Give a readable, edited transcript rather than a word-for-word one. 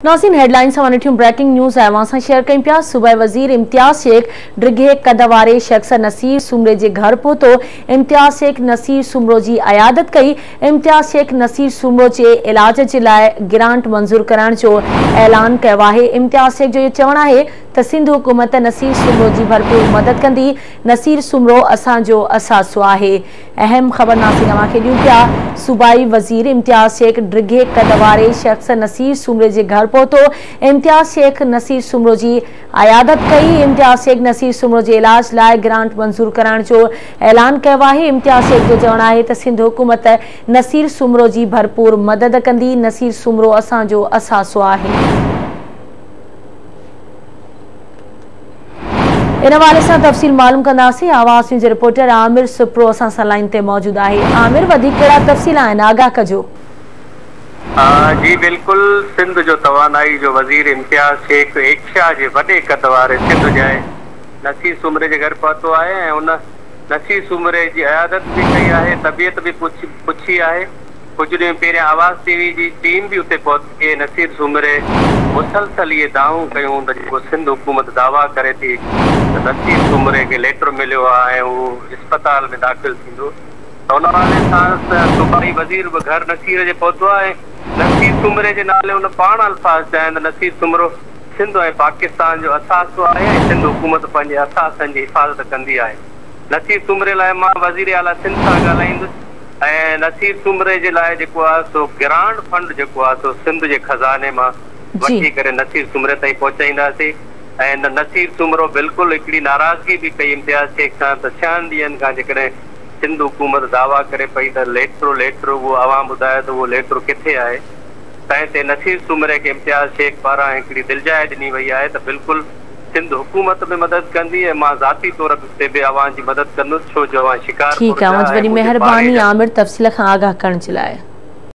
नाज़रीन हेडलाइन सां वठियूं breaking news अवां सां शेयर कयूं पिया। सूबाई वज़ीर इम्तियाज़ शेख डिघे कद वारे शख़्स नसीर सुमरे जे घर पहुतो। इम्तियाज़ शेख नसीर सुमरो जी अयादत कई। इम्तियाज़ शेख नसीर सुमरो जे इलाज जे लाइ ग्रांट मंज़ूर करण जो ऐलान कयो आहे। इम्तियाज़ शेख जो इहो चवणु आहे त सिंध हुकूमत नसीर सुमरो जी भरपूर मदद कंदी। नसीर सुमरो असांजो असासो आहे। अहम ख़बर नाज़रीन अवां खे ॾियूं पिया। सूबाई वज़ीर इम्तियाज़ शेख डिघे कद वारे शख़्स नसीर सुमरे जे घर पहुतो। इम्तियाज़ शेख नसीर सुमरो जी अयादत कई। इम्तियाज़ शेख नसीर सुमरो जे इलाज लाइ ग्रांट मंज़ूर करण जो ऐलान कयो आहे। इम्तियाज़ शेख जो चवणु आहे त सिंध हुकूमत नसीर सुमरो जी भरपूर मदद कंदी। नसीर सुमरो असांजो असासो आहे। इन हवाले से तफ़सील मालूम कंदासीं। आवाज़ न्यूज़ रिपोर्टर आमिर सुप्रो असां सां लाइन ते मौजूद आहे। आमिर, वधीक कहिड़ा तफ़सील आहिनि, आगाह कजो। जी बिल्कुल, सिंध जो तवानाई जो वज़ीर इम्तियाज़ शेख एशिया जे वॾे कद वारे सिंध जे नसीर सुमरे जे घर पहुतो आहे ऐं उन नसीर सुमरे जी अयादत भी कई आहे, तबियत भी पुछी आहे। कुछ ॾींहं पहिरियां आवाज़ टीवी जी टीम भी उते पहुती। नसीर सुमरे मुसलसल ये दावूं कयूं त जेको सिंध हुकूमत दावा करे थी त नसीर सुमरे खे लेटर मिलियो आहे ऐं उहो अस्पताल में दाख़िल थींदो। त उन हवाले सां सूबाई वज़ीर बि घर नसीर जे पहुतो आहे। नसीर सुमरे जे नाले उन पाण अल्फाज़ चया आहिनि त नसीर सुमरो सिंध ऐं पाकिस्तान जो असासो आहे ऐं सिंध हुकूमत पंहिंजे असासनि जी हिफ़ाज़त कंदी आहे। नसीर सुमरे लाइ मां वज़ीर आला सिंध सां ॻाल्हाईंदुसि ऐं नसीर सुमरे जे लाइ जेको आहे सो ग्रांट फंड जेको आहे सो सिंध जे खज़ाने मां वठी करे नसीर सुमरे ताईं पहुचाईंदासीं। ऐं नसीर सुमरो बिल्कुलु हिकिड़ी नाराज़गी बि कई इम्तियाज़ शेख सां त 6 ॾींहंनि खां जेकॾहिं सिंध हुकूमत दावा करे पई त लेटर उहो अवां ॿुधाए त उहो लेटर किथे आहे। तंहिं ते नसीर सुमरे खे इम्तियाज़ शेख पारां हिकिड़ी दिलजाए ॾिनी वई आहे त बिल्कुलु सिंध हुकूमत में मदद कंदी ऐं मां ज़ाती तौर ते बि अवां जी मदद कंदुसि, छो जो अवां शिकार। ठीकु आहे, वॾी महिरबानी आमिर तफ़सील खां आगाह करण जे लाइ।